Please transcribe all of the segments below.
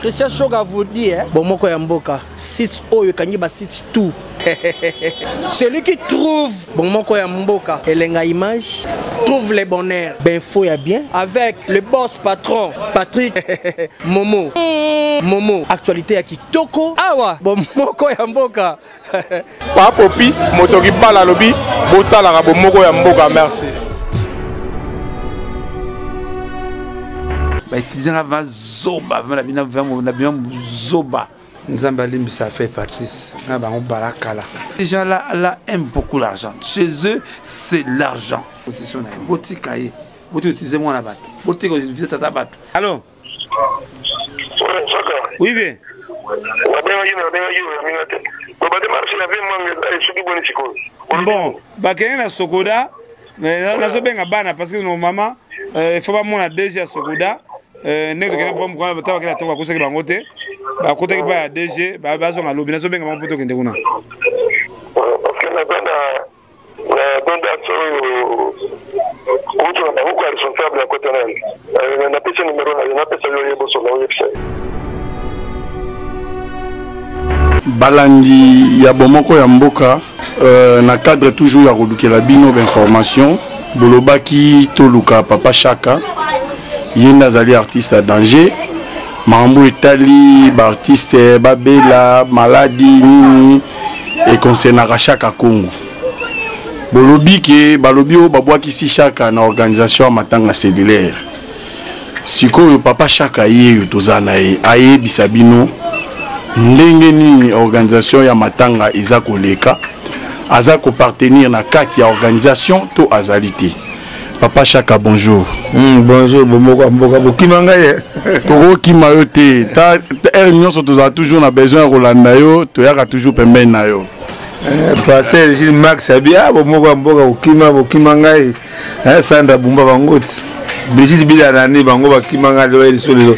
Christian Choga vous dit, Bomoko Yamboka, site Oyo Kanyiba site tout. Celui qui trouve Bomoko Yamboka et l'enga image trouve les bonheurs. Ben faut y bien avec le boss patron Patrick Momo. Momo, actualité à Kitoko. Awa, Bomoko Yamboka. Pas popi, motori bala lobby, bota la Bomoko Yamboka, merci. Étudiant avant Zoba, Zoba. Nzambali, ça fait Patrice. Les gens là aiment beaucoup l'argent. Chez eux, c'est l'argent. Allô? Oui, viens. Bon, Bakena Sokoda, parce que nos mamans, il faut pas mon DG à Sokoda. Nek de kena pombe kwa bataba kena tonga kusaki bangote ba kota ki ba DG ba bazo nga lobi na so benga mampoto kende kuna parce na banda so ojo na ko responsable à côté na pesa numéro na pesa yo yebo so na website balandi ya Bomoko Yamboka na cadre toujours ya kodukela bino d'information bolobaki toluka papa Chaka Yenda Zali artiste à danger, Mambo Etali, artiste Babela, maladie et concernant Chaka Congo. Bolobi ke balobi o babwa kisi Chaka na organisation matanga cellulaire. Siko yo papa Chaka ye tozana ye aye bisabino ndenge ni organisation ya matanga eza koleka aza ko partenir na kati ya organisation to azalité. Papa Chaka, bonjour. Bonjour, Bomoko Mboka, Bokimanga ye. Toro Kimayote, ta réunion sur toujours na besoin Rolanda yo, to yaka toujours pembe na yo. Passer Gilles Max Abia, Bomoko Mboka, Bokimanga ye. Sandra Bumba Bangote. Brigitte Bilanani Bango Bakimanga le sur les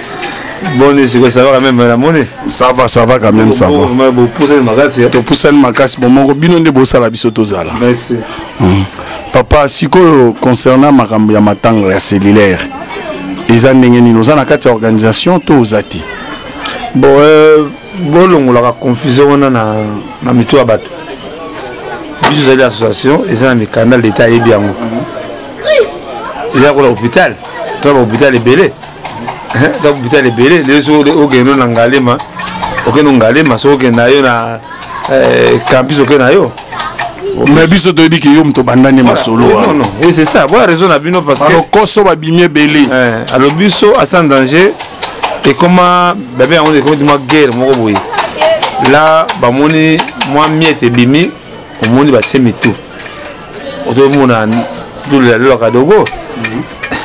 bon, c'est que ça va quand même la monnaie. Ça va quand même ça va. Vous poussez le magasin. Tu pousses le magasin, Bomoko bino de bossa la biso tozala. Merci. Papa, si concernant ma matanga ya cellulaire, les années nous en a quatre organisations tous zati. Bon, on la confusion na mitou abat. Biso zali association, ils ont un canal d'état et bien. Ils ont l'hôpital. Toi l'hôpital est belé. Toi l'hôpital est belé. Les autres au geno nangalema. Ok nangalema so genayo na campus ok nayo. Mais biso to bi ki yo mto bandani masolo. Non, oui c'est ça. Voilà raison na bino parce que alors koso ba bimie belé. Alors biso à sans danger et comment bébé on est comme moi guerre moko boy. Là ba moni moi miette bimi au monde ba tse mitou. Oto mona tout le kadogo.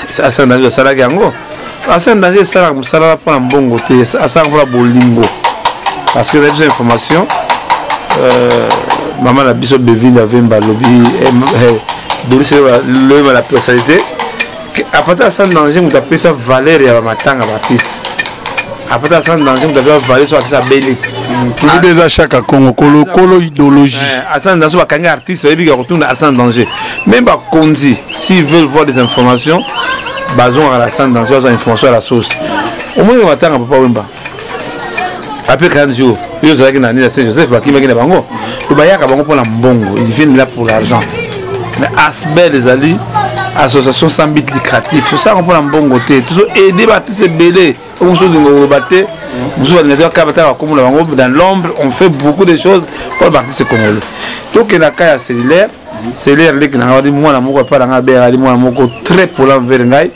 Ça sans danger ça la gango. À sans danger ça la pour un bon côté, ça pour la bolingo. Parce que les informations maman la biso bevine avait balobi le la personnalité à partir de ça danger vous appelez ça valeur ya matanga artiste à partir de ça danger vous avez valeur sur ça belé pour des Chaka Congo kolo idéologie à ça danger ba kanga artiste ba biga retourner à ça danger même ba konzi s'ils veulent voir des informations bazon à la ça danger aux informations à la source au moins matanga papa wemba après 40 jours yo zaki na ni Saint-Joseph bakimaki na bango to bayaka bango pour la mbongo ils viennent là pour l'argent mais asbel les ali association sans but lucratif c'est ça qu'on prend la mbongo té toujours aider bâtir belé on se dit bater nous on est capable comme la bango dans l'ombre on fait beaucoup de choses pour bâtir ce congolais donc na kaya cellulaire cellulaire les na dit moi na moko pas na be ali moi moko très pour l'envers ngai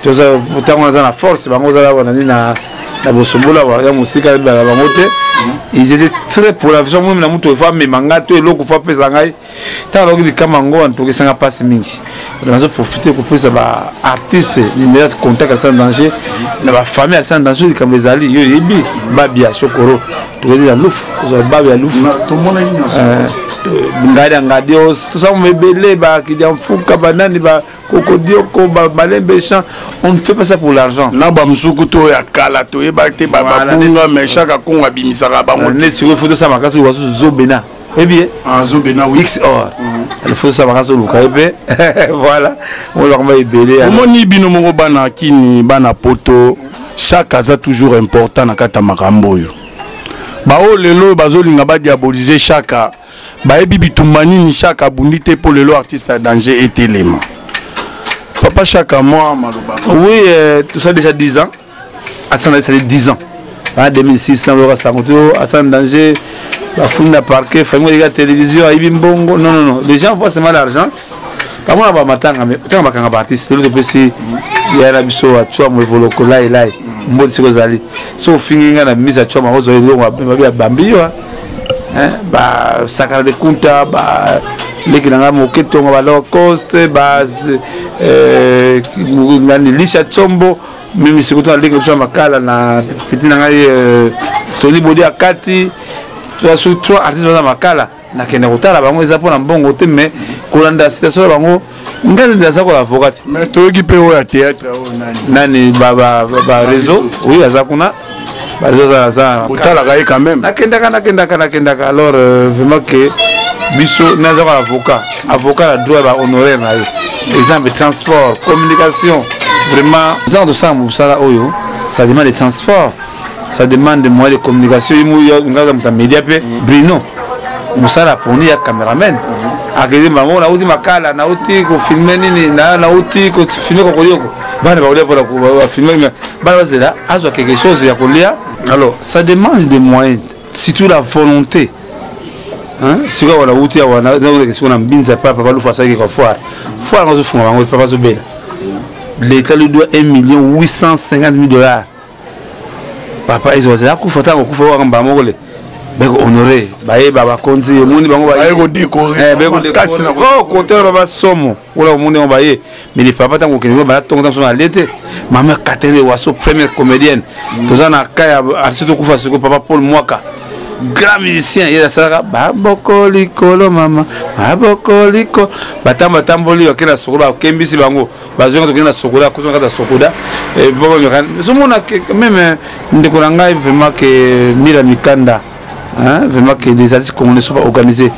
tout ça pourtant on a la force bango za la na la bosombola ya musika ba bangote ils étaient très pour la vision même na muto fa me mangato et loko fa pesa ngai ta loki bi kamango en tout cas ça passe mingi on a profité pour pesa ba artiste numéro de contact sans danger na ba famille sans danger comme les ali yo yebi babia sokoro to dire la louf babia louf tout le monde ngada ngadios tout ça me belé ba ki dia fuka banani ba kokodio ko balembe champ on ne fait pas ça pour l'argent na ba msukuto ya kala to e ba te ba bunga mais Chaka Congo abimisa saka bango net sur photo ça makasi ou zobena eh bien zobena oui XOR il faut ça makasi ou kaebe voilà on leur va belé omoni bino moko bana kini bana poto chaque aza toujours important na kata makambo yo bao lelo bazolinga ba diaboliser chaka bayebi bitumba nini chaka bundi te po lelo artiste à danger etelema papa chaka moi maloba oui tout ça déjà 10 ans Assane ça 10 ans en 2006 dans le Sakonto Assane danger la foule n'a parqué famille de la télévision ayibi mbongo non les gens voient seulement l'argent par moi ba matanga mais tant ba kanga artiste le PC ya la biso a twa mo voloko là mbodi siko zali so finginga na mise a twa ma rozo lo ba bambi wa ba sakara de kunta ba leki nanga moketo ba low cost ba ngani lisha chombo mimi sikuto leki twa makala na pitina ngai Tony Bodi akati tu as trois artistes dans makala na kenda kutala bango eza pona mbongo te mais kolanda situation bango ngani ndaza ko avocat mais to équipe o ya théâtre o nani ba réseau oui azakuna ba réseau za kutala kai quand même nakenda alors vraiment que biso naza ko avocat la droit ba honoraire na exemple transport communication vraiment genre de ça musala oyo ça demande des transports ça demande des moyens de communication il média Bruno musala poni ya cameraman akeli bango na uti makala na uti ko filmer nini na uti ko filmer ko kolioko bana ba pour ko filmer bana zela azwa quelque chose ya kolia alors ça demande des moyens surtout la volonté hein si quoi wala uti wana na question na mbinza papa ba lu fasa ki ko foire ngazo funga bango papa zo bela l'état lui doit 1,850,000 $. Papa ils ont dit akufa tango kufa wa ngamba mokole beko honorer baye baba konzi mundi bango baye ko décorer beko kasi na ko compteur baba somo wala mundi on baye mais les papa tango kene ba tonga so na lete mama Catherine Waso première comédienne tozana kaya artiste kufa siko papa Paul Mwaka grand musicien il a ça babokoli kolo mama babokoli ko batamba tamboli wakena sokola kembisi bango bazonga tokena sokola kozonga kata sokoda et bon je mona même ndekolanga vraiment que Mila Mikanda hein vraiment que les artistes congolais sont organisés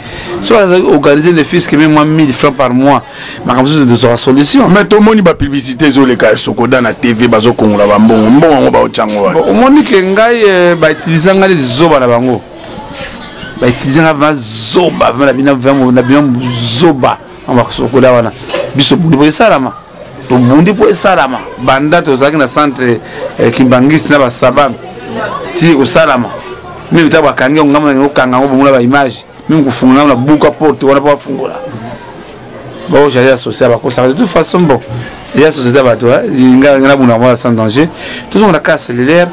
des fils qui même 1000 francs par mois ma comme ça de solution mais tout moni ba publicité zo le ka sokoda na TV bazo kongola ba mbongo ba ochango wa o moni ke ngai ba utiliser ngai des zoba na bango ba utiliser ngai zoba na bina zoba on va sokoda wana biso bundi po salama to bundi po salama banda to zaki na centre Kimbangis na ba sabam ti ko salama mimi taba kangia ngama na kanga ngo bumula ba image mimi kufunga na buka porte wana pa fungula bon j'ai associé ba ko ça de toute façon bon il y a société ba toi ngana buna moi sans danger toujours on a cas cellulaire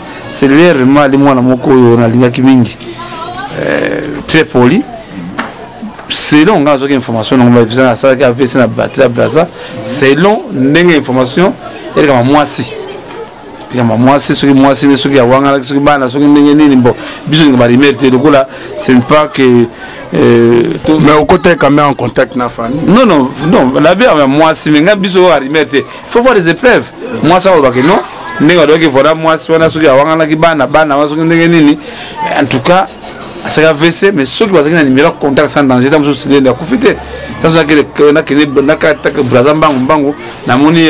vraiment les mois na moko na linga kimingi très poli selon ngazo ke information on va besoin ça qui avait na batterie plaza selon ndenge information et kama mwasi kama mwasi soki mwasi ne soki awanga soki bana soki ndenge nini bon biso ba rimerte lokola c'est pas que mais au côté quand même en contact na famille non la bien mwasi mais nga biso ba rimerte il faut voir des épreuves moi ça va que non ndenge doki voilà mwasi wana soki awanga ki bana soki ndenge nini en tout cas ça va VC mais ceux qui vont avoir un numéro contact sans danger dans ce cylinder profiter ça c'est que na kata brazamba mbango na moni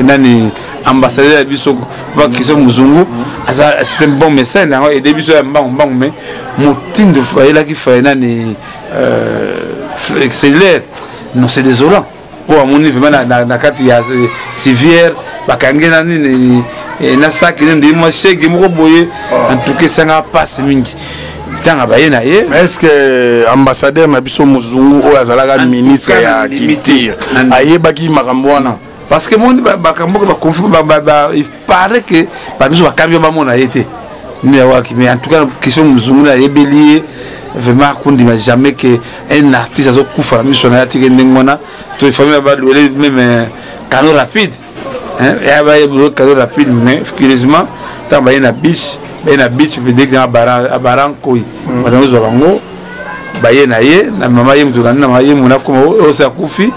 nani ambassadeur biso ba kiso muzungu c'est un bon mécène et début so mbango mais motindo faila ki fa nani cellulaire non c'est désolant pour amoni vraiment na kati ya civière bakangena nini na saki ndi mo shege moko boye en tout cas ça n'a pas mingi tanga baye na ye est-ce que ambassadeur na biso muzungu o azalaka ministre ya culture ayebaki makambo wana parce que monde bakambo ba confirme il paraît que ba biso bakambi ba mona yete mais en tout cas question muzungu na yebelier vraiment kundi ma jamais que un artiste azo kufa la mission na tike ndengona to famille ba même canal rapide hein et ba yeblo canal rapide mais curieusement tant ba na beach veut dire que baran koi barango zo bango baye na ye na mama ye mutuna na mama ye muna comme o sa kufi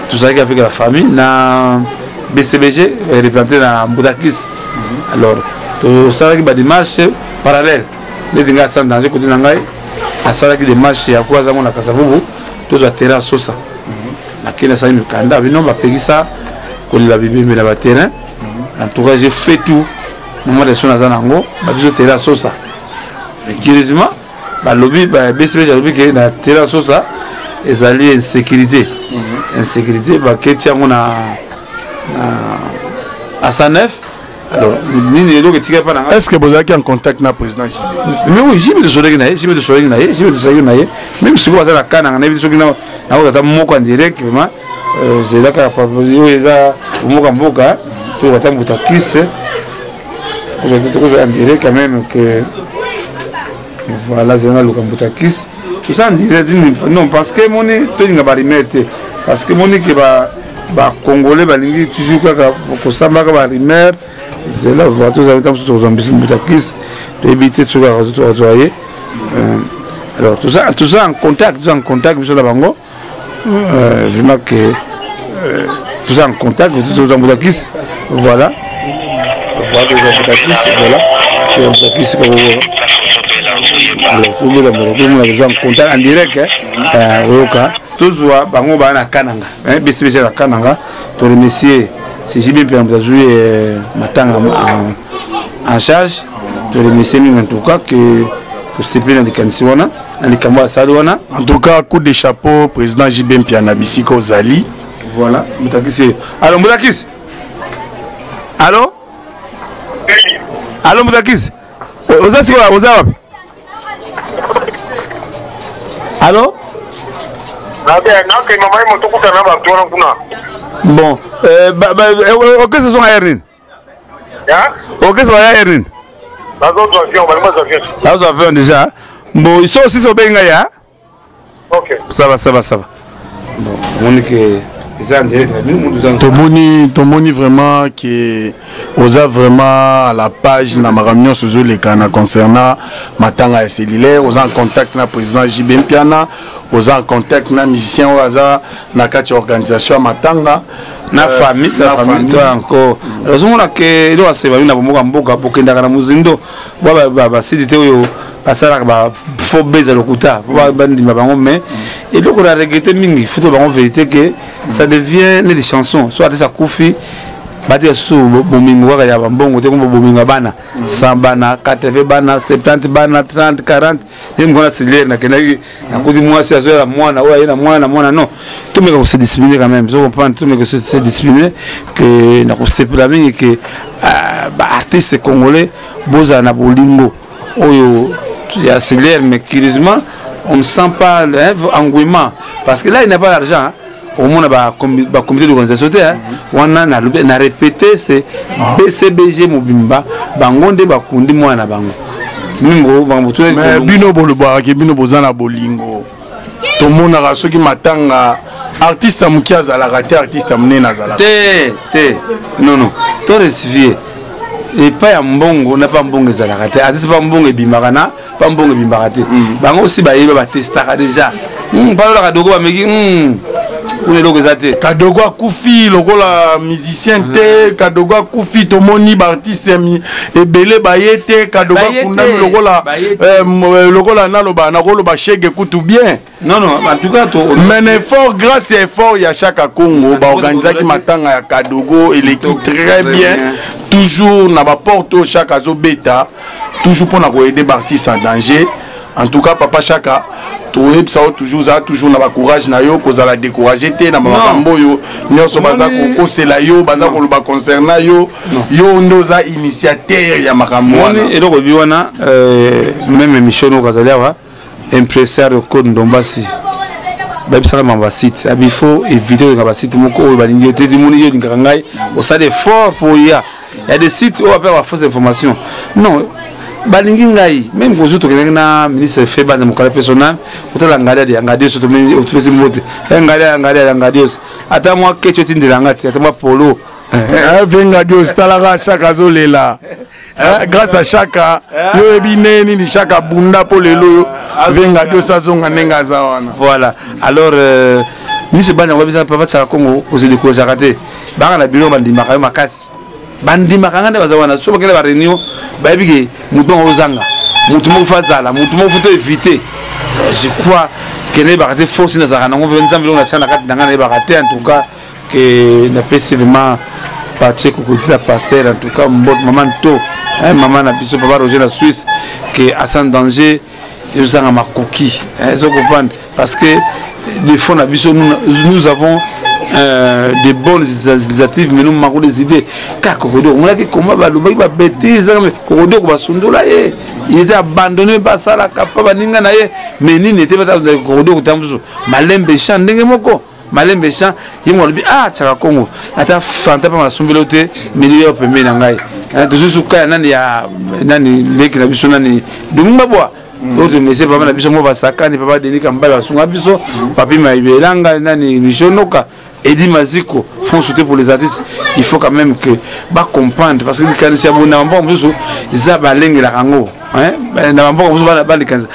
tout ça qui avec la famille na BCBG représenté na Mbudakis alors tout ça qui ba démarche parallèle neti ngai atsala danger côté na ngai asalaki des matchs ya kwa zango na Kasavubu tozwa terrain sosa nakende asali mikanda bino bapekisa kolela bibembe na baterrain en tout cas j'ai fait tout moment de son aza nango babiso terrain sosa mais curieusement balobi BCB jalobi ke na terrain sosa ezali insécurité baketi yango na à 109. Alors, est-ce que vous avez en contact avec le président? Mais oui, j'ai mis de soleil, même si vous avez la canne, on a vu ce qu'il y a mot en direct, vraiment. J'ai là qu'à proposer au mot en boca, tout le temps, vous avez kiss. Vous avez en direct quand même que. Voilà, c'est un look en kiss. Tout ça en direct, non, parce que mon nez, tout n'est pas remettre. Parce que mon nez qui va Congolais, toujours que ça va remettre. C'est là, vous tous avez tous ambitions de éviter de se faire. Alors tout ça en contact, monsieur Labango. Vraiment que tout ça en contact, tous les ambitions, voilà. Voilà les ambitions, voilà. Les ambitions alors tout le monde en contact en direct, toujours bango bana kananga, BCB la kananga, to remercier. Si j'ai bien pu jouer Matanga en charge, de remercier en tout cas que c'est plein de conditions. En tout cas, coup de chapeau, président Jibem Piana Bissiko Zali. Voilà, Moutakis. Allô, Moutakis. Allô? Allô, Moutakis. Allô? Bon, ok, ce sont à Ernin. Ok, c'est à Ernin. Là, vous avez déjà. Bon, ils sont aussi sur Bengaya. Ok. Ça va. Bon, on est que. Tomoni vraiment que osa vraiment à la page na maramio sur les canaux concernant Matanga et cellulaire, osa en contact na président Jibem Piana, osa en contact na musicien osa na kati organisation Matanga na famille encore. Alors on que do aseba na bomoka mboka pokenda kana muzindo ba sidite oyo basala ba faux baiser lokuta ba bandima bango mais et donc on a regretté mingi photo bango vérité que ça devient des chansons soit ça koufi bati sous bomingo ya bambongo te ko bomingo bana 100 bana 80 bana 70 bana 30 40 ngo na silé na kenaki na kudi mwasi azoya mwana oya na mwana non tout mais se discipliner quand même je comprends tout mais se discipliner que na ko sepela mingi que artiste congolais boza na bolingo oyo ya silé mais curieusement on ne sent pas l'engouement parce que là il n'a pas d'argent au moins ba comité d'organisation on a répété c'est BCBG Mobimba bangonde bakundi mwana bango mais bino boloba ke bino bozana bolingo to mona raso ki matanga artiste mukiaza la raté artiste munena zala te non to rectifier et pas ya mbongo na pas mbongo ezala raté artiste pas mbongo ebimbakana pas mbongo ebimbakate bango aussi ba yeba ba testaka déjà pas la kadogo ba meki Kadogo Koufi, lokola musicien te, Kadogo Koufi, tomoni artiste ebele bayete, Kadogo Kundami lokola naloba nakoloba chege kutu bien. Non, en tout cas, mais effort, grâce à effort, il y a chaque Congo, organiser qui matanga ya Kadogo, il est très bien, toujours na ba porto chaque azo beta, toujours pour na aider artiste en danger. En tout cas, papa Chaka, toujours na ba courage na yo, kozala décourager te na makambo yo, nyonso baza ko sela yo, baza ko ba concernant yo, yo ndoza initiateur ya makambo wana. Et donc biwana même Michono Kazaliawa, impresario code Ndombasi. Ba bisala mamba site, il faut éviter que ba site moko ba lingi te di moni yo dingangai, au ça des fort pour ya. Il y a des sites où on peut avoir fausse information. Non. Balingi ngai même ko zuto kena ministre fait bande mon caractère personnel utala ngade soto meni utupesi mote ngade ata moi kecho tindi langati ata moi polo venga dios talaga chaka zolela grâce à chaka yo ebineni ni chaka bunda po lelo venga dios azonga nenga zawana. Voilà alors ministre bande on va bisa papa tsala Congo aux décourager raté banga na bino bandi makasi bandi makanga nde bazawana so bakela ba réunion bayebike mutu ozanga mutu moko fazala mutu moko faut éviter je crois que ne ba raté force na zaka nango nzambe na tsana kati nanga na ba raté en tout cas que na pesi vraiment parti ko la pasteur en tout cas mbot maman to maman na biso papa Roger la Suisse que à sans danger ils ont ma coquille ils comprendre parce que des fois na biso nous avons des bonnes initiatives mais nous manquons des idées car Kokodo on a que comment va le ba bêtise Kokodo ko basundula il était abandonné par ça la capable ninga na ye mais ni n'était pas Kokodo ko tambuzo malembe chan ndenge moko malembe chan yimo lobi tchaka Congo ata fanta pa masumbelo te milieu pembe na ngai toujours suka nani ya nani leki na biso nani dumba boa d'autres mais c'est pas na biso mo va sakani papa Denis Kamba ba sunga biso papi maibelanga nani mishonoka Edi Maziko font sauter pour les artistes. Il faut quand même que bah comprendre parce que quand c'est bon na mbongo biso za balenge la rango na mbongo biso ba les 15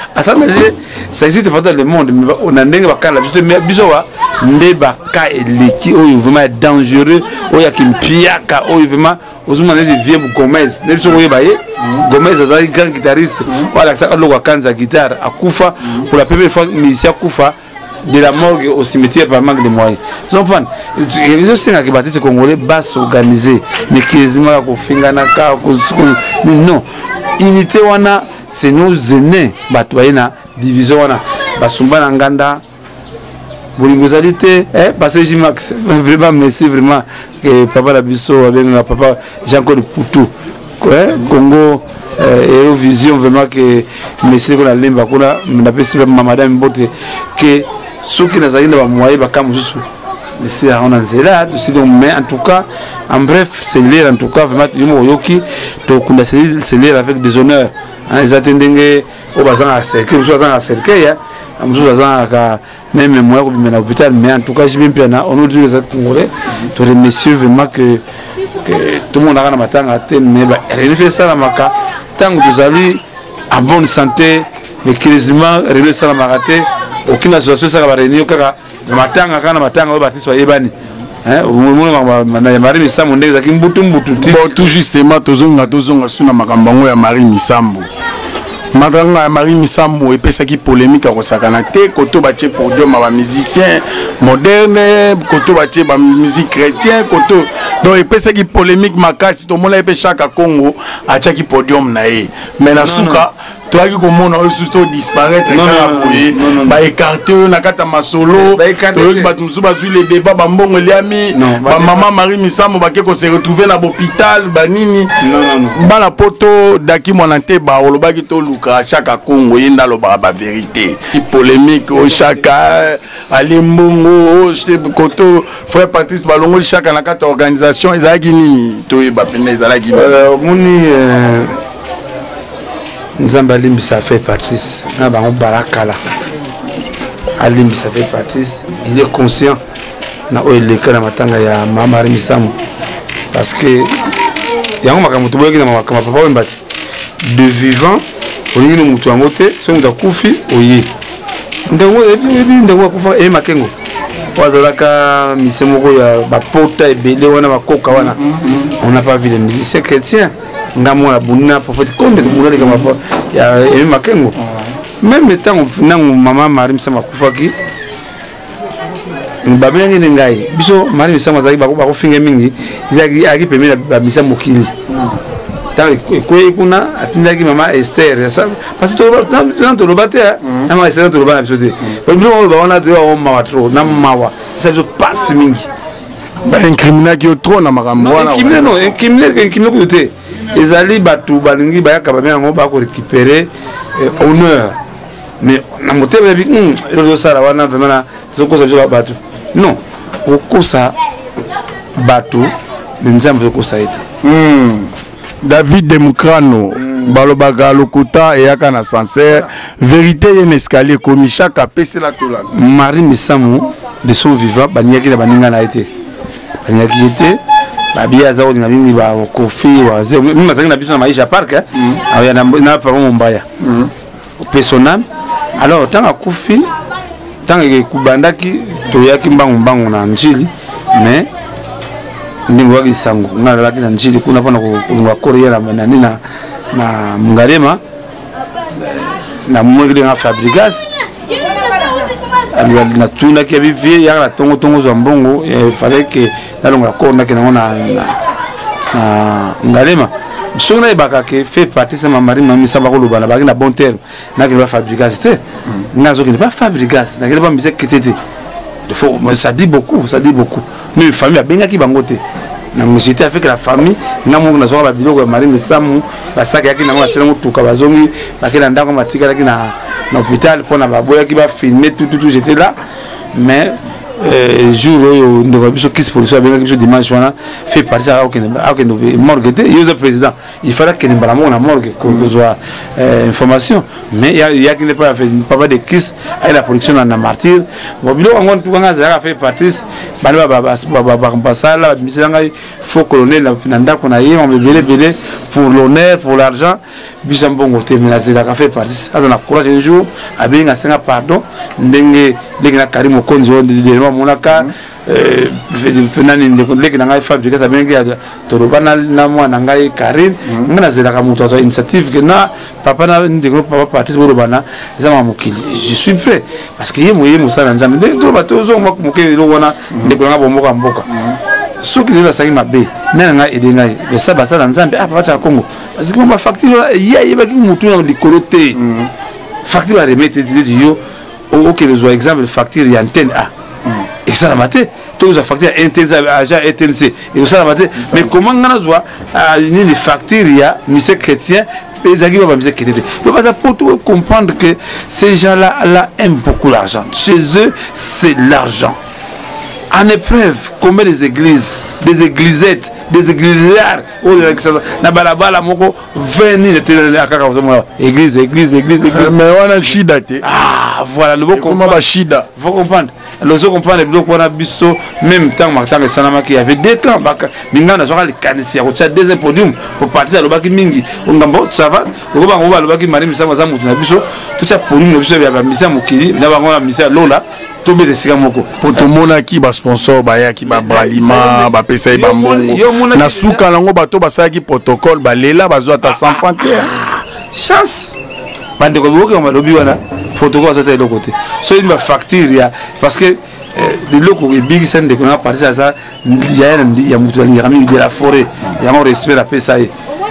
ça existe pas dans le monde mais on a ndenge ba kala biso wa ndeba ka eleki oyo vraiment dangereux oyo kimpiaka oyo vraiment ozuma ne vieux Gomez ne biso oyo baye Gomez azali grand guitariste voilà ça lo kanza guitare akufa pour la première fois musicien akufa de la morgue au cimetière par manque de moyens. Donc, les gens qui battent congolais bas s'organiser, mais qui ont non. Unité wana, c'est nos aînés, batouana, division wana, basumba nganda, bolingosalité, parce que J-Max, vraiment merci vraiment que papa Labisso avec papa Jean-Claude Poutou, Congo. Eurovision vraiment que monsieur qu'on a limba qu'on a madame Mbote que ceux qui nous ont moyen bakam juste monsieur on en zela mais en tout cas en bref c'est l'air en tout cas vraiment yumo yoki to kunda c'est l'air avec des honneurs ils attendaient au bazan à cercle aux bazan à cercle ya amzo bazan ka même moi au hôpital mais en tout cas j'ai bien piana on nous dit les Congolais to les messieurs vraiment que tout le monde a un matin à terre mais rien fait ça la maka tant que vous allez en bonne santé mais quasiment rien ça la maraté aucune association ça va réunir kaka matin à matin au bâtisse wa yebani Marie Misambo ndenge zaki mbutu tout justement tozonga suna makambango ya Marie Misambo Madanga ya Marie Misambo epesaki polémique à kosakana te koto batie podium ba musicien moderne koto batie ba musique chrétien koto donc epesaki polémique makasi to mona epe chaque Congo atiaki podium na ye mais na suka toaki komona osusto disparaître kala boye ba écarter na kata masolo toki batu musu bazui le débat ba mbongo liami ba maman Marie Misambo ba ke ko se retrouver na hôpital ba nini bana poto daki monante ba olobaki to luka chaque Congo yenda lo ba vérité polémique au chaka ali mbongo koto frère Patrice Balongo chaka na kata organisation ezaki ni to ba pena ezalaki moni Nzamba Limbisa fait Patrice, Barakala. Alimbisa fait Patrice, il est conscient. Na oeleka na matanga ya mama Misambo parce que yango makamuto boyeki na makama papa wembati de vivant olingi no mutu angote so mutu akufi oye ndango akufa e makengo wazalaka misemoko ya bapota ebele wana bakoka wana on n'a pas vu les musiciens chrétiens ngamo la bunna prophète comme de bunna kama ya e makengo même temps nango mama Marie Misambo akufaki babengi ngai biso Marie Misambo azali bako finga mingi izaki aki pemela ba Misambo kili tant que kuna atindaki mama Esther parce que to lobate na mama Esther to lobana biso te biso ba wana to o mawa tro na mawa ça biso passe mingi ba incriminer ki trop na makambo wana incriminer ko te ezali batu balingi bayaka ba mengo ba ko récupérer honneur mais na motema bi elo sala wana vraiment zoko sa biso batu non okosa bato nzambe okosa ete David Demukrano balobaka lokuta eyaka na sincère vérité en escalier comme chaque apese la tola Marie Misambo de son vivant banyaki na baninga na ete banyaki ete babia za odinga mingi ba kofi wa ze mimi mazangi na biso na maisha park aya na pa mbaya personnel alors tant akufi tant que kubandaki toyaki mbangu na njili mais ndingo waki sango ngalaki na njili kuna pana kulunga korea na nani na Mungarema na moni que Fabregas na tuna qui avait vu hier la tongo zambongo il fallait que na longa corner que na ngalema sona ibaka que fait partie ça mari mami ça ba ko lobana ba na bon terme na que Fabregas c'était nazo qui n'est pas Fabregas na que pas musique qui était ça dit beaucoup mais famille a benga ki bangote na musité avec la famille na mo na zo ba biloko ya mari misamu ba saka yaki na mo atela mo tuka bazongi ba kila ndako matika laki na hôpital pour na baboya qui va filmer tout j'étais là mais jour où nous avons qui se produit bien quelque chose dimanche on fait partie à aucun morgue était il est président il fallait que nous parlions na morgue qu'on soit information mais il y a qui n'est pas fait pas de kiss à la production na martyr bon bilo on tout on a fait partie bana ba sala misanga faut colonel na ndako na yé on belé pour l'honneur pour l'argent bisambongo terminer la fait partie ça na courage un jour a bien à 5 pardon ndenge na Karim Okonjo de monaka fenani ndeko na ngai Fabregas ça bien que torobana na mwana ngai Karim ngana zela ka muto za initiative que na papa na ndeko papa partie borobana za mamukili je suis prêt parce que yemo musala nzambe ndeko bato zo mokeli lo wana ndeko na bomboka mboka soki nela sangi mabe na nga edenga mais ça ba sala nzambe papa cha Congo parce que ma facture ya ba ki mutu na dikolote facture à remettre yo ok les exemple facture y antenne A et ça la maté tous les factures antenne agent ETNC et ça la maté mais comment ngana zwa ni les factures ya monsieur chrétien les agriculteurs va monsieur chrétien pour comprendre que ces gens là aiment beaucoup l'argent chez eux c'est l'argent en épreuve combien des églises des églisettes des églisaires oh na balabala moko 20 000 akaka église mais on a shida te voilà le comment va shida faut comprendre le zo comprendre le qu'on a biso même temps matanga sanama qui avait deux temps mingana zo kali kanisi ya kocha deuxième podium pour partir le baki mingi ngambo ça va le ba ngoba le baki mari misama za mutu na biso tout ça podium le biso ya misa mukili na ba ngona misa lola tomber de siga moko pour tout mona ki ba sponsor ba ya ki ba bralima ba pesa ba mbongo na suka lango bato basala ki protocole ba lela bazo ata 100 francs chance bande ko boke on lobi wana protocole ça de l'autre côté so une facture ya parce que de loko et big scène de qu'on a parti ça il y a mutu de la forêt il y a un respect la pesa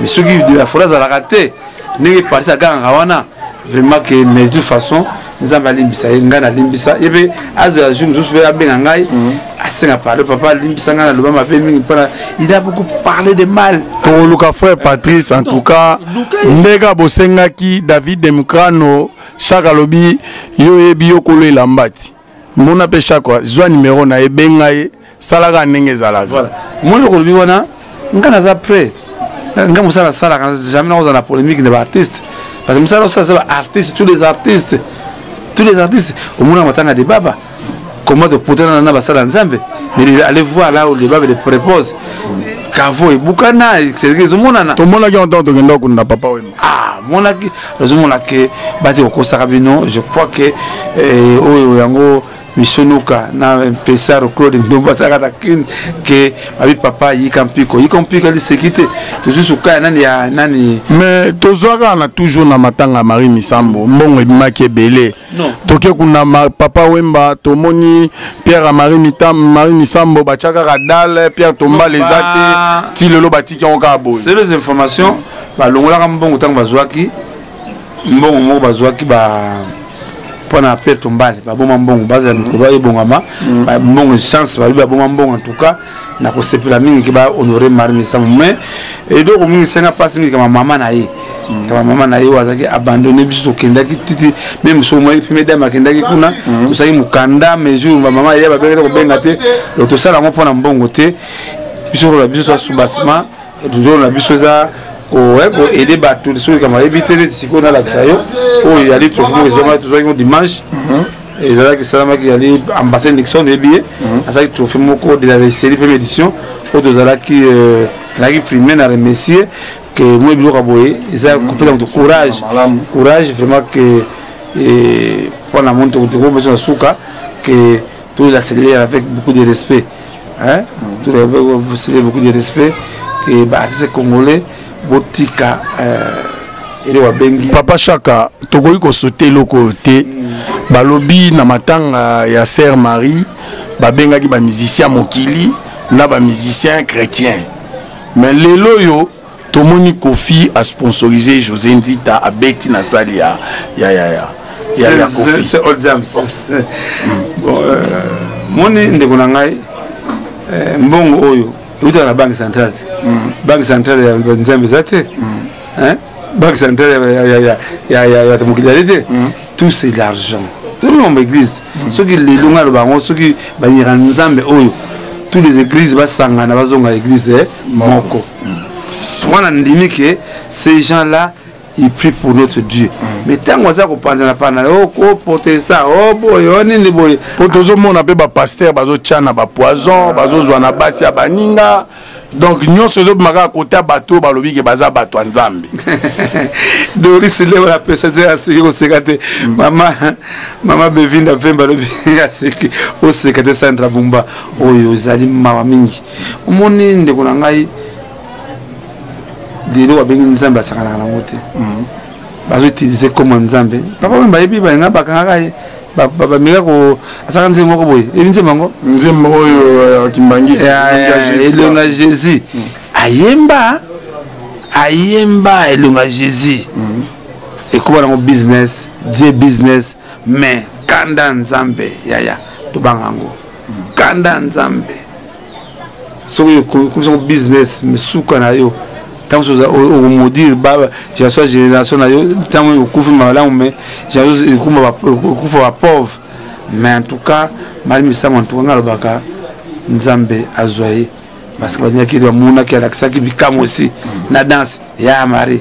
mais ceux qui de la forêt ça la raté n'est parti ça ganga wana vraiment que mais de toute façon nzamba limbisa ngana limbisa yebe aza jour nous faire bien ngai asenga parler papa limbisa ngana loba mabe mingi para il a beaucoup parlé de mal pour Luka frère Patrice en tout cas ndega bosenga ki David Demkrano chaque lobby yo yebi yo kolo elambati mona pe chaque zwa numéro na ebengaye salaka ndenge zala voilà moi le lobby wana ngana za prêt ngam sala sala jamais na na polémique de artiste parce que ça c'est artiste tous les artistes au monde matanga de baba comment te porter na basala nzambe mais allez voir là où les baba les propose kavo et bukana c'est que monana to mona ki entendre ngenda ko na papa wema mona ki mona que bati ko sakabino je crois que o yango Mishonuka na Pesaro Claude Ndomba sakata kin que abi papa yi kampiko ali sécurité toujours suka nani mais tozwaka na toujours na matanga Marie Misambo mbongo ebimaki ebele toke kuna papa wemba tomoni Pierre Marie Misambo bachaka radal Pierre Tomba les ate ti lelo batiki on ka boy c'est les informations ba longola mbongo tang bazwaki mbongo mo bazwaki ba pona Pierre Tombale ba boma mbongo baza ko ba ebongama ba mbongo chance ba boma mbongo en tout cas na ko sepela mingi ki ba honorer Marie Misambo mais et donc mingi senga passe mingi kama mama na ye wazaki abandonné biso kendaki titi même so moi fime dama kendaki kuna usaki mukanda mesure ba mama ye ba bengete ko bengate le to sala mo pona mbongo te biso la biso subasma toujours la biso za ko aider bato sur comme éviter siko na la sayo o y aller trouver les hommes toujours dimanche et ça qui ça qui aller ambassade Nixon et billet ça qui trouver moko de la série première édition au dozala qui la qui filmer na remercier que moi bilo kaboye ça couper dans courage vraiment que pour la monter au besoin souka que tout la célébrer avec beaucoup de respect hein tout avec beaucoup de respect que bah c'est congolais botika eloko bengi Papa Chaka tokoki ko sauter loko te balobi na matanga ya Sœur Marie babengaki ba musicien mokili na ba musicien chrétien mais lelo yo tomoni Kofi a sponsorisé José Nzita a beti na sali ya c'est Old Jams. Bon moni ndeko na ngai mbongo oyo uta na banque centrale banque centrale ya Nzambe zate hein banque centrale ya tamukilité tout c'est l'argent tout le monde église ceux qui les longa le bango ceux qui banyira Nzambe oyo toutes les églises basangana bazonga église moko soit ndimi que ces gens là ils prient pour notre Dieu. Mais tant que ça comprend na pana oh porter ça oh boy on ni boy pour toujours mon appel ba pasteur bazo tchana ba poison bazo zwa na basi ya baninga donc nyonso zo maka côté bateau balobi ke baza bato Nzambe Doris leva la personne à ce que sekate mama bevinda vemba lobi ya seki o sekate Sandra Bumba oyo zali mama mingi omoni ndeko na ngai dilo wa bengi Nzambe asakana na ngote bazo utiliser comme Nzambe papa mba yebi ba nga bakanga baba mega ko asaka Nzembo ko boye ebi Nzembo oyo kimbangisi elonga Jésus ayemba elonga Jésus ekuba na business Dieu business mais kanda Nzambe yaya to bangango kanda Nzambe so ko business mesuka na yo tant que au maudire baba j'ai soit génération na yo tant que kufa malamu mais j'ai kufa pauvre mais en tout cas mali misama en tout cas ngalobaka Nzambe azwaye parce que banya ki ba muna ki alakisa ki bikamo aussi na danse ya mari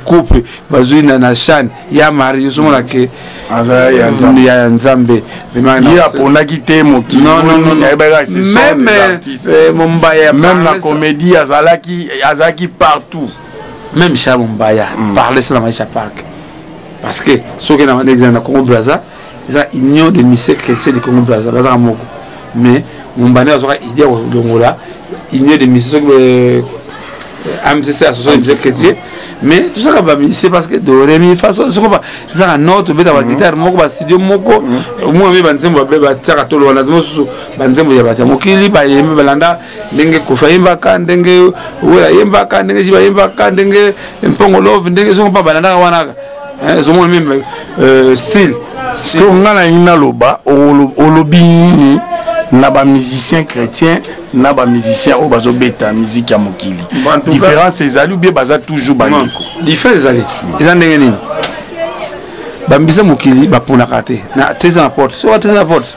couple bazui na chan ya mari yo somo la ke ya Nzambe vraiment il a ponaki te moki non même la comédie azalaki partout même Charles Mumbaya parler ça dans Maisha Park parce que ce que na exemple na Congo Brazza ça union de musiciens chrétiens du Congo Brazza baza moko mais Mumbane azoka idée au Longola union de musiciens AMCC association de musique chrétienne mais tout ça c'est parce que do remi façon ce qu'on va ça note beta ba guitare moko ba studio moko moi me banzembo ba tsaka tolo wana zo banzembo ya bata mokili ba yemba balanda ndenge kofa yemba ka ndenge wela yemba ka ndenge jiba yemba ka ndenge mpongo love ndenge zo pa balanda wana zo mo même style ce qu'on a ina loba olobi na ba musicien chrétien na ba musicien o bazo beta musique ya mokili différence ezali ou bien baza toujours baniko différence ezali ndenge nini ba mbisa mokili ba pona kate na teza na porte so teza na porte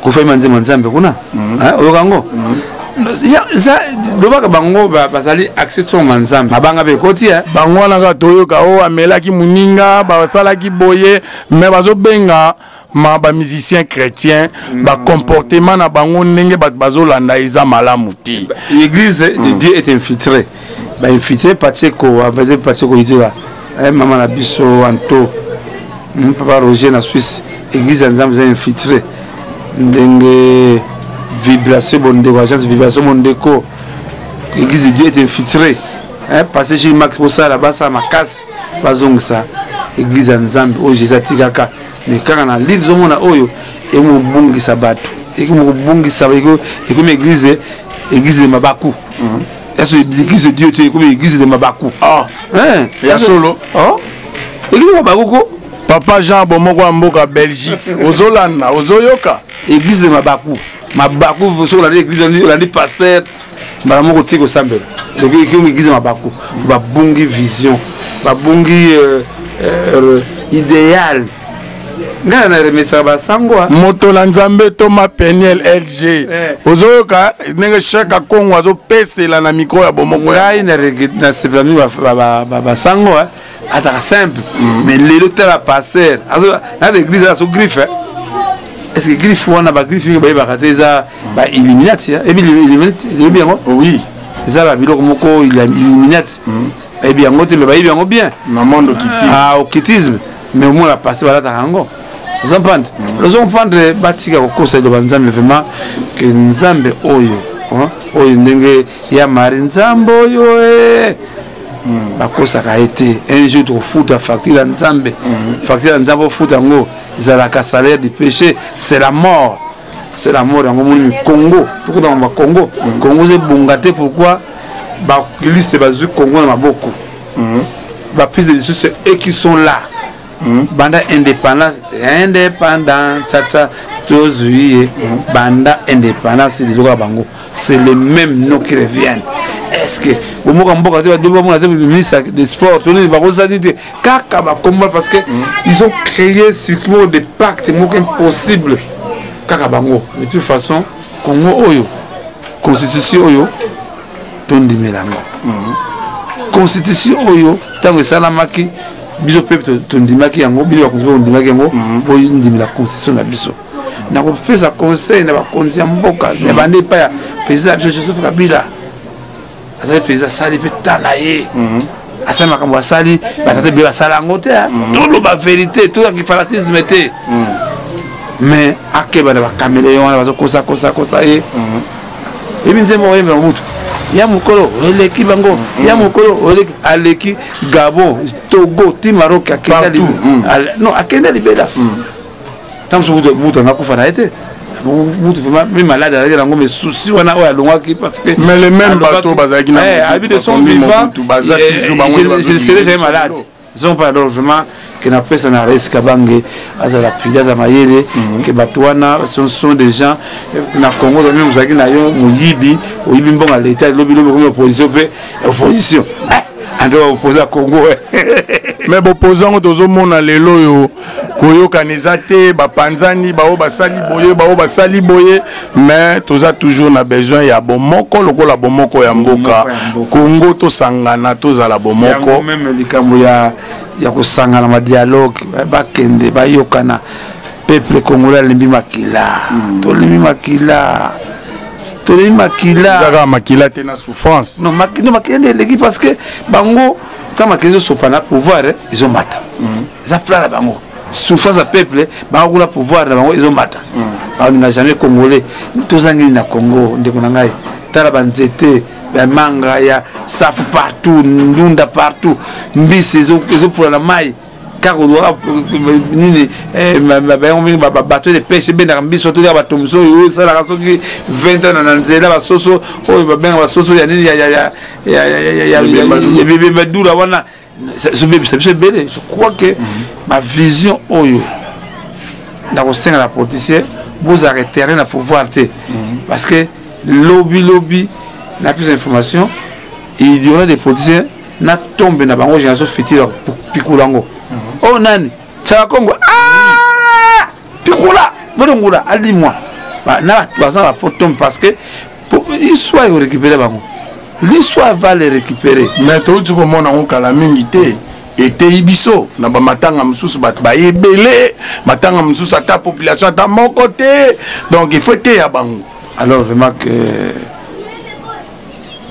ko fa manzema Nzambe kuna oyo kango za lobaka bango bazali accès sur Nzambe babanga be koti bango na ka toyoka o amelaki muninga basalaki boye mais bazo benga ma ba musicien chrétien ba comportement na bango ndenge bazo landa eza malamu te l'église de Dieu est infiltrée ba infiltré Pacheco avec Pacheco itira maman na biso Anto papa Roger na Suisse église Nzambe est infiltrée ndenge vibration bondeko agence vibration bondeko église de Dieu est infiltrée passé chez Max Bossala basa makasi bazongisa église Nzambe o Jésus tikaka mais quand on a l'île zomona oyo et mo bungisa bato et mo bungisa eko église de Mabaku est-ce l'église de Dieu tu comme église de Mabaku ya solo église de Mabaku papa Jean Bomoko Mboka Belgique ozolanda ozoyoka église de Mabaku sur l'église on dit pasteur ba moko tiko sambela donc église de Mabaku ba bungi vision ba bungi idéal nga na remesa basangwa moto la Nzambe Thomas Peniel LG ozoyoka ndenge chaka Kongo azo pesela na micro ya Bomoko ngai na seplami basangwa ataka simple mais lelo tala passer na l'église aso griffe est-ce que griffe wana ba griffe ba bakate za ba illuminati et bien illuminati bien oui za ba biloko moko illuminati et bien ngote mais ba bien bien na monde occultisme occultisme mais au moins la passer balata rango vous entendez nous on prendre batika ko conseil de Nzambe vraiment que Nzambe oyo oyo ndenge ya mari Nzambe oyo bakosaka été un jour tokofuta facture ya nzambe facture ya nzambe ofuta yango ezalaka salaire du péché, c'est la mort. C'est la mort yango moni Congo tokuta ba Congo Congo ze bonga te pourquoi ba liste bazui Congo na maboko ba prise de décision c'est eux qui sont là banda indépendance tcha tozuie banda indépendance de loka bango c'est le même nom qui reviennent. Est-ce que au moment mboka te ba doba mona te ministre des sports tout les ba kosa dit kaka ba combat parce que ils ont créé cycle de pacte impossible kaka bango. De toute façon Congo oyo constitution oyo tondimelango constitution oyo tango salamaki biso peuple tondimaki yango bili ba constitution tondimaki yango boy ndimela constitution na biso na ko pesa conseil na ba konzi ya mboka na bande pa ya président Joseph Kabila asali président sali petana ye asali makambo asali batate be basala ngote tout lo ba vérité tout qui fanatisme te mais akeba na ba caméléon na bazo kosa ye et bien c'est moi mutu ya mukolo eleki bango ya mukolo eleki aleki Gabon Togo ti Maroc akenda non akenda libeda tamso mutu ngakufa na été mutu vraiment même malade avec lango mais souci wana oya longaki parce que mais les mêmes bateaux bazaki na habit de son vivant je serai jamais malade. Ils ont pas alors vraiment que n'a pas ça n'a risque bangue à la fille à mayele que batouana ce sont des gens na Congo même vous avez na yo muyibi oyibi mbonga l'état lobi comme opposition on doit opposer à Congo mais opposant dozo mona lelo yo koyo kanizate ba panzani bao basali boye mais toza toujours na besoin ya bomoko lokola bomoko ya mboka Congo to sangana toza la bomoko même likambo ya kosangana ma dialogue bakende bayokana peuple congolais limbi makila to limbi makila zaka makila te na souffrance non makila l'équipe parce que bango quand makila sopana pouvoir ils ont mata ça frère bango souffrance à peuple bango la pouvoir bango ils ont mata on n'a jamais congolais tozangi na Congo ndeko na ngai tala banzete ya manga ya safu partout ndunda partout mbisi zo pour la maille car on doit nini bateau de pêche ben na mbisi to ya batomso yo ça la soki 20 ans na nzela ba soso o ba soso ya nini ya bébé madura wana c'est belle. Je crois que ma vision oyo na ko senga la politicien vous arrêterez na pouvoir te parce que lobby na plus d'informations il y aura des politiciens na tombe na bango génération future pour pikulango oh nani tcha Congo pikula bodongula alimwa na bazana pour tombe parce que l'histoire récupérer bango l'histoire va les récupérer mais tout tu komona on kala mingi te ete ibiso na ba matanga mususu bat ba ebele matanga mususu ata population ata mon côté donc il faut te ya bango alors vraiment que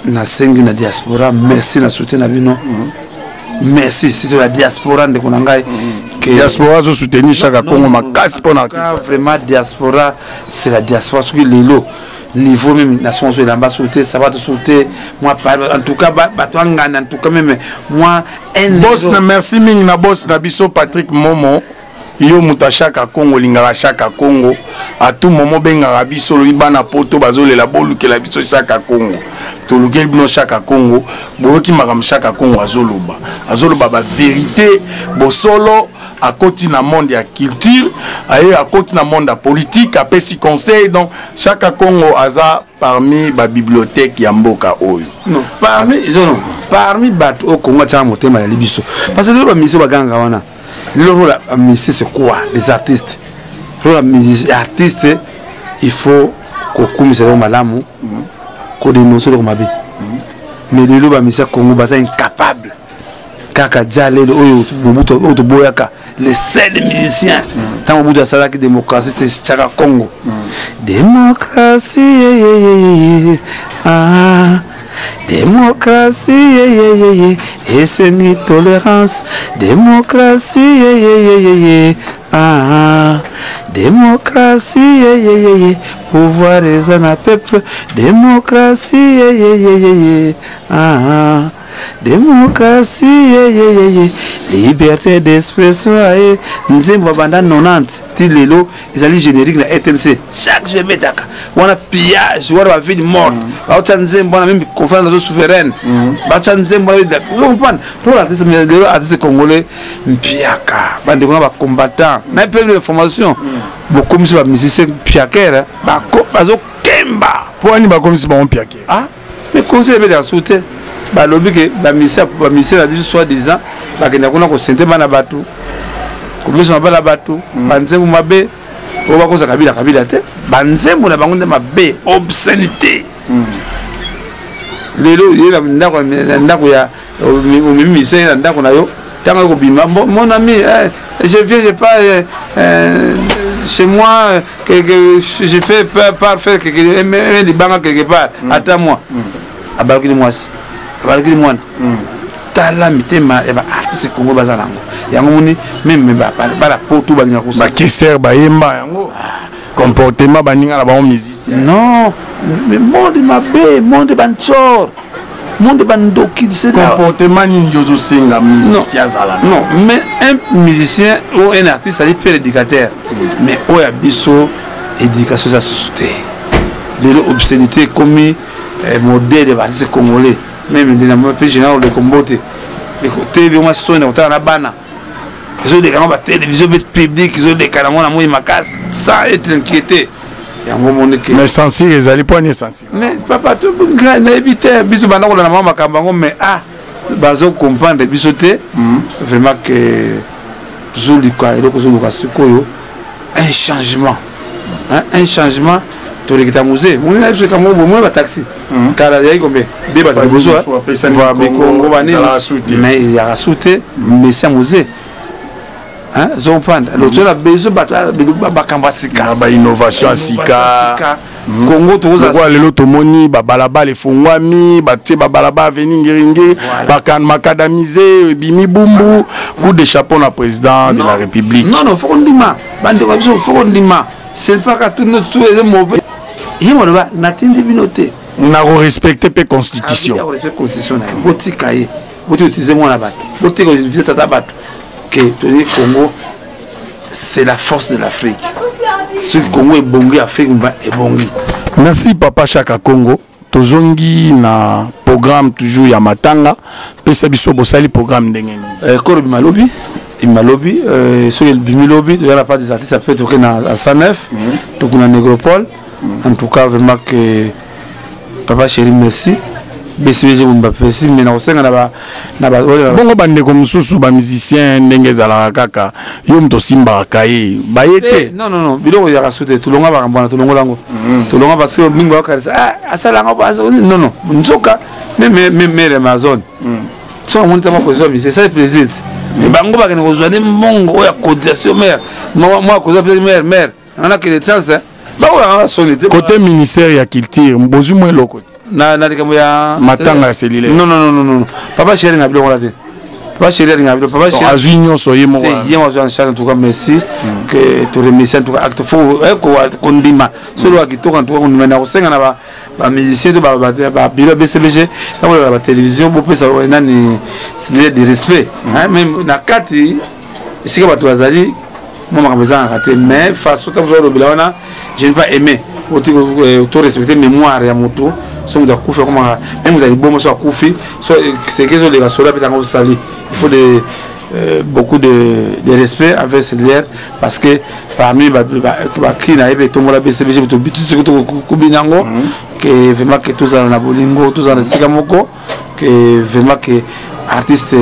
na sengi na diaspora merci na soutien na bino merci c'est la diaspora de konangai que diaspora zo soutenir chaque Congo makasi pour na vraiment diaspora c'est la diaspora sur lelo niveau même nation sur la bas sauter ça va te sauter moi en tout cas batwangana en tout cas même moi un boss na merci ming na boss na biso Patrick Momo yo mutashaka Congo lingala chaka Congo à tout moment benga biso lo bana poto bazolela bolukela biso chaka Congo to lukeli bino chaka Congo boki makam chaka Congo azoloba ba vérité bosolo à côté na monde ya culture aye à côté na monde ya politique a pesi conseil donc chaka Congo aza parmi ba bibliothèque ya mboka oyo non parmi bat au Congo cha motema ya libiso parce que ba mission baganga wana le rôle à musique c'est quoi les artistes le rôle à musique artiste il faut qu'on commise au malamu qu'on dénonce le mabe mais le rôle à musique Congo basa incapable kaka jale oyo bobuto oyo boyaka les seuls musiciens tant au bout de ça la démocratie c'est chaka Congo démocratie démocratie et c'est une tolérance démocratie démocratie pouvoir des peuple démocratie démocratie, liberté d'expression, nzembo banda 90 ti lelo ezali générique na RTNC chaque jour betaka wana pillage wana vie morte ba tsa nzembo na même conférence nazo souveraine ba tsa nzembo na comprendre pour l'artiste lelo artiste congolais mpiaka bande kona ba combattant na peu d'information beaucoup de musiciens piakera ba bazo kemba pour ani ba comme si ba on piaké ah mais conseil be da souté ba lobi ke ba misa la biso soit disant ba kenda kuna ko sente bana batu ko biso bana batu banzembo mabe ko ba ko za kabila te banzembo na bango nde mabe obscénité lelo yela ndako ya mimisa na ndako na yo tanga ko bima mon ami je viens je pas chez moi que je fais par faire que des banques quelque part attends-moi abalaki moi abalaki moi tala mitema e ba artiste Congo bazalango yango moni même ba la potu ba ngako ba kister ba yemba yango comportement ba ninga na ba musicien non mais monde mabe monde banchor monde bandoki c'est comportement ni yozo senga musicien zala non mais un musicien ou un artiste ça dit prédicateur mais o ya biso éducation sa société de l'obscénité commis modèle de artiste congolais même dans mon pays général de Comboté les TV moi sont dans la bana ils ont des canaux télévision publique ils ont des canaux na moi makas sans être inquiété mais sensi les allez pas ni sensi mais papa tout na éviter biso bana ko na mama kambango mais bazo comprendre biso te vraiment que toujours du quoi et donc zo luka sikoyo un changement un changement to le musée mon na biso kamo mo ba taxi kala yayi combien débat de besoin va be Congo bani mais il y a sauté mais c'est musée hein zon prendre l'autre la besoin ba kambasika ba innovation sika Congo to za quoi lelo to moni ba balaba le fongwami ba tie ba balaba venir ngeringe ba kan macadamiser bimi bumbu coup de chapeau na président de la République non faut qu'on dima bande ko biso faut qu'on dima c'est pas que tout notre tout est mauvais yimo ba natindi binoté na respecter pe constitution na respecter constitution na botika ye botika utiliser moi na bato botika utiliser tata bato que le Congo c'est la force de l'Afrique. Ce que le Congo est bongi, l'Afrique est bongi. Merci Papa Chaka Congo. Tozongi na programme toujours ya matanga. Pesa biso bosali programme ndengeni. Koro bimalobi, imalobi, so le bimilobi, tu as la part des artistes après toquer à 109, donc on a Négropole. En tout cas vraiment que Papa chéri merci. BCBG Mbappé mais na osenga na ba bongo bande ko mususu ba musicien ndenge zala kaka yo mto simba kai bayete non biloko ya rasute tulonga ba kambana tulongo lango tulonga parce que mingo ka asala ngo ba non nzoka même Amazon so monte ma position c'est ça le plaisir mais bango ba ko joindre mbongo ya cotisation mère moi cotisation mère on a que les chances côté ministère ya culture mbozu mo lokoti na likambo ya matanga ya selile non papa chéri na biloko la te papa chéri na biloko papa chéri azunyo so yemo yemo en charge en tout cas merci que tu remercie en tout cas acte faux ko ndima solo akitoka en tout cas on mena ko senga na ba musicien de ba bilo BCBG na ba télévision bo pesa nani c'est de respect même na kati isika ba tuazali moi je suis raté mais face à je n'ai pas aimé auto respecter mémoire à moto si on doit couper comme même vous avez bon soit couper c'est que les gars sont là il faut beaucoup de respect avec ces liens parce que parmi qui n'a pas tombé la BCBG tout ce que kubinango que vraiment que tous en abolingo tous en sikamoko que vraiment que artistes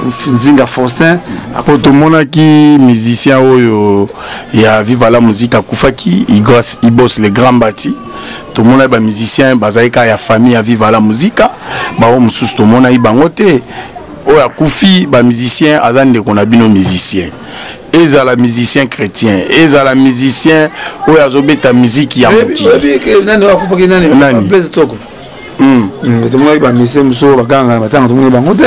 Nzinga Faustin akotomonaki musicien oyo ya Viva la musique akufaki il bosse les grands bâtis tomona ba musicien bazaika ya famille ya Viva la musique ba o mususu tomona ibango te oyo akufi ba musicien azande kona bino musicien ezala musicien chrétien ezala musicien oyo azobeta musique ya moti nani akufaki nani Blaise Toko tout ba mise muso baganga batanga tout bango te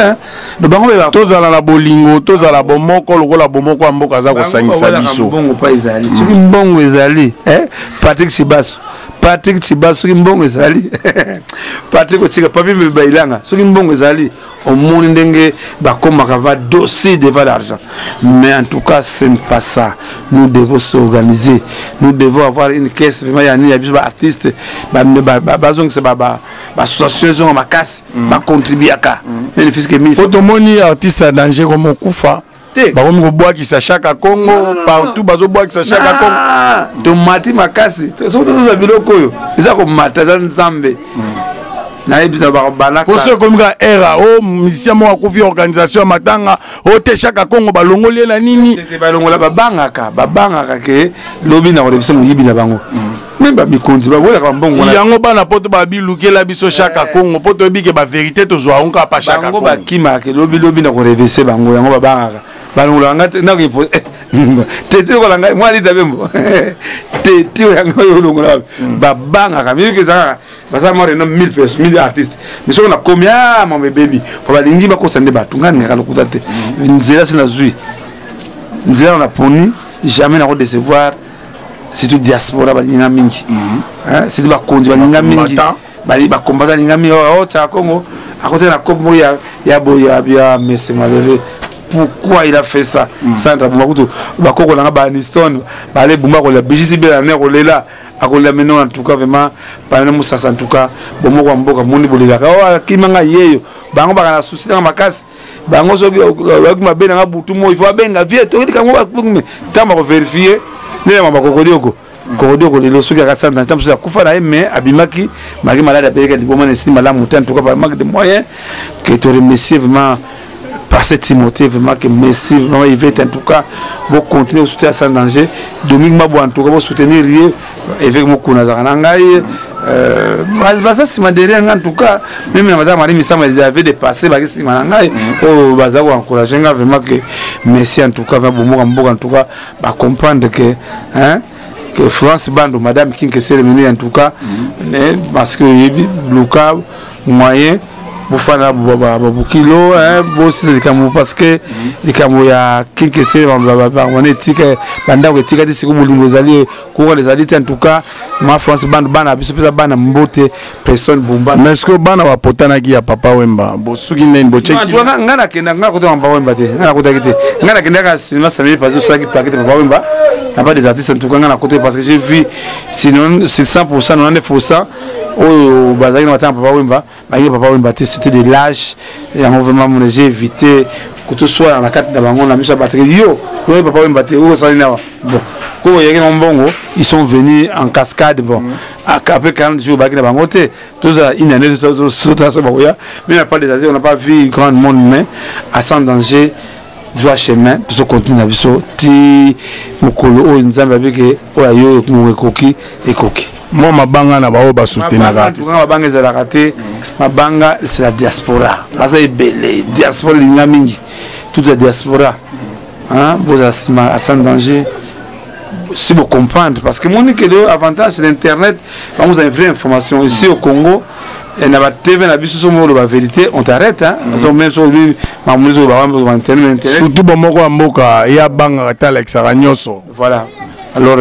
do bango ba tozala la bolingo tozala bomoko lokola bomoko ya mboka za ko sangisa biso bongo pa ezali soki mbongo ezali Patrick Sibaso Patrick Chiba soki mbongo ezali Patrick Otika papi me bailanga soki mbongo ezali au monde ndenge bakomaka va dossier devant l'argent. Mais en tout cas ce n'est pas ça. Nous devons s'organiser, nous devons avoir une caisse vraiment il y a des artistes bazong c'est association ma casse ba contribuer à ça. Mais fils que mi photomoni artiste à danger comme Kufa bakomi kobwakisa chaque Congo partout bazobwakisa chaque Congo tomati makasi toza biloko oyo eza komata za nzambe na ebita balaka pour ceux comme ka era o musicien mo akufi organisation matanga o te chaque Congo balongoli na nini balongola babangaka ke lobi na relation moyibi na bango même ba mikonzi ba bola ka mbongo na yango bana poto ba bilukela biso chaque Congo poto bike ba vérité to zwa onka pa chaque Congo ba kima ke lobi na ko revese bango yango babangaka balongola ngate na ko tete ko langa moi ali tabembo tete yango yo longola babangaka miki za basa mo reno 1000 personnes 1000 artistes mais so na combien mon baby pour balingi ba ko sande batu ngani ngaka lokuta te nzela sina zui nzela na poni jamais na ko décevoir surtout diaspora balinga mingi hein c'est ba konzi balinga mingi bali ba combattant balinga mingi o cha Congo à côté na komo ya boya bia mais c'est malheureux. Pourquoi il a fait ça? Sandra Boumakuto, Bakoko Langa Baniston, Balé Boumako, la BGC Bélaner, Olela, Akola Menon en tout cas, vraiment, Panamoussa en tout cas, Bomoko Mboka, Mouni Bolila, Kimanga Yeyo, Bango Bagana Souci dans ma casse, Bango Sogi, ma Benanga Boutumo, il faut Benga, viens, tu dis qu'on va pour vérifier, les Mabakoko. Korodio le soki à 400 ans ça kufa na mais abimaki mari malade à payer quelques moments estime la montagne en tout cas par manque de moyens que tu remercie vraiment par cette Timothée vraiment que merci vraiment il va être en tout cas pour continuer à soutenir sans danger Dominique Mabo en tout cas pour soutenir avec mon kunazara nangai ça c'est ma derrière en tout cas même madame Marie Missa m'a avait dépassé parce que c'est manangai oh baza ou encourager vraiment que merci en tout cas va bon en tout cas va comprendre que hein que France Bando madame King que c'est en tout cas parce que Luka moyen bufana babukilo bosi c'est comme parce que les camo ya King que c'est on est tika banda ko tika disi ko bolingo zali ko les alliés en tout cas ma France Bando bana biso pesa bana mbote personne bomba mais est-ce que bana wa potana ki ya papa Wemba bosuki nene bocheki ngana kenda ngana ko to papa Wemba te ngana ko takite ngana kenda ka cinéma samedi parce que ça qui plaquette papa Wemba n'a pas des artistes en tout cas ngana côté parce que j'ai vu sinon c'est 100% 99% au bazaki na papa Wemba papa Wemba c'était de l'âge et en vraiment mon j'ai évité que tout soit dans la carte de bango na miso batterie yo papa Wemba au salina bon ko yaki na mbongo ils sont venus en cascade bon après 40 jours baki na bango te tout ça une année tout ça mais il n'y a pas des années on n'a pas vu grand monde mais à sans danger joie chemin tout ce continue na biso ti mokolo o nzambe abike o ayo ekoki moi mabanga na bao ba soutenir artiste mabanga za la raté mabanga c'est la diaspora baza ebele diaspora linga mingi toute la diaspora hein vous à sans danger si vous comprendre parce que mon que avantage c'est l'internet vous avez vraie information ici au Congo et na ba TV na biso so mo la vérité on t'arrête hein so même so lui mamuzo ba ba internet surtout bon moko mboka ya banga ta l'exara nyoso voilà alors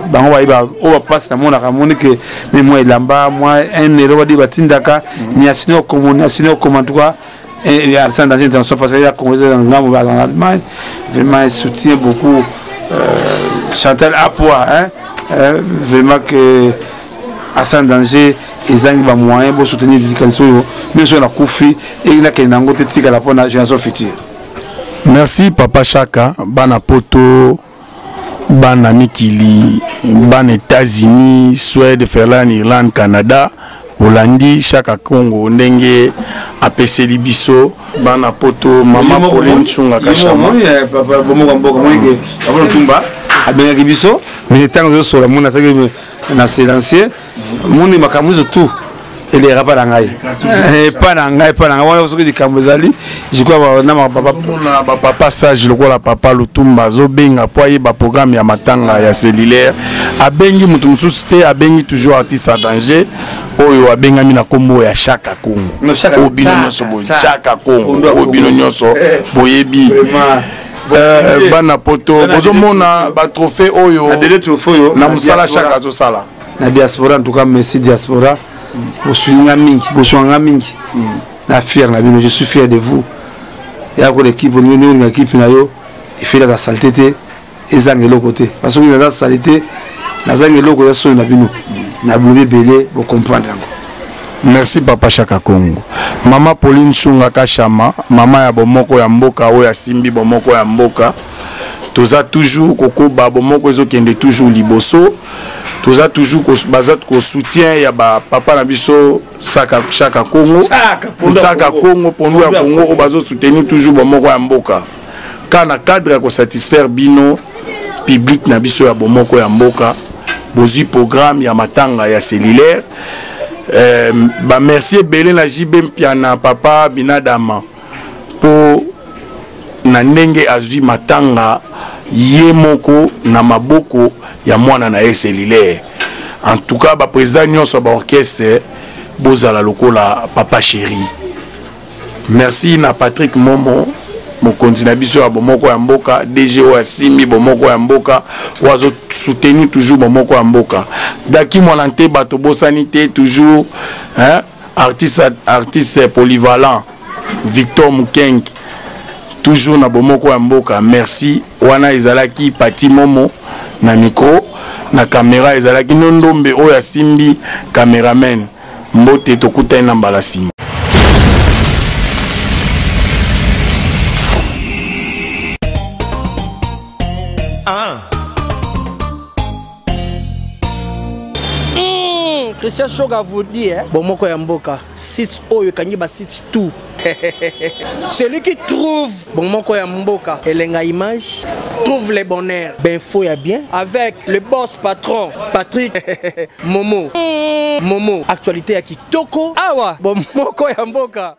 bango ba o passe na mona ka moni que mais moi lamba moi un euro di batindaka ni asino comme en tout cas et Arsène dans une intention parce qu'il y a commencé dans l'Allemagne vraiment il soutient beaucoup Chantal Apois hein vraiment que Arsène Danger ils ont des moyens pour soutenir l'éducation même si on a Koufi et il a qu'un angle technique à la pour la génération future. Merci Papa Chaka bana poto bana mikili bana États-Unis Suède Finlande Irlande Canada Bolandi Chaka Congo ndenge apeseli biso bana poto mama Pauline Chunga Kashama papa bomo mboka moyeke abona tumba abenga biso mais tant que so la mona ça que na silencieux moni makamuzo tout et les rapports ngai pas ngai wana soki dikambezali je crois na papa na papa sage lokola papa Lutumba zo benga poye ba programme ya matanga ya cellulaire abengi mutu mususu te abengi toujours artiste à danger oyo abengami na kombo ya Chaka Congo obino nyoso bo Chaka Congo obino nyoso boyebi bana poto bozomona ba trophée oyo na musala Chaka zo sala na diaspora en tout cas merci diaspora bosulinga mingi boswanga mingi na fier na bino je suis fier de vous ya ko l'équipe ni équipe na yo il fait la saleté ezanga eloko te parce que na saleté nazanga eloko ya so na bino na boulé belé bo comprendre yango. Merci Papa Chaka Congo. Mama Pauline Chunga Kachama, mama ya bomoko ya mboka o ya simbi bomoko ya mboka. Toza toujours koko ba bomoko ezo kende toujours liboso. Toza toujours ko bazat ko soutien ya ba papa na biso Chaka Congo. Chaka Congo pondu ya Congo o bazo soutenir toujours bomoko ya mboka. Kana cadre ko satisfaire bino public na biso ya bomoko ya mboka. Bozi programme ya matanga ya cellulaire. Ba merci belé na JB Piana papa Binadama pour na ndenge azui matanga yemoko na maboko ya mwana na cellulaire. En tout cas ba président nyonso ba orchestre bozala lokola papa chéri. Merci na Patrick Momo mokonzi na biso ya bomoko ya mboka DGO ya Simi bomoko ya mboka wazo soutenir toujours bomoko ya mboka daki monante bato bosanité toujours hein artiste polyvalent Victor Mukeng toujours na bomoko ya mboka merci wana ezalaki Pati Momo na micro na caméra ezalaki Nondombe oyo ya Simbi cameraman mbote tokuta na mbalasima. Christian Choga vous dit, Bomoko ya mboka, site oyo kanyiba site tout. Celui qui trouve Bomoko ya mboka, elenga image, trouve les bonheurs. Ben faut ya bien avec le boss patron Patrick Momo. Momo, actualité ya kitoko. Awa, Bomoko ya mboka.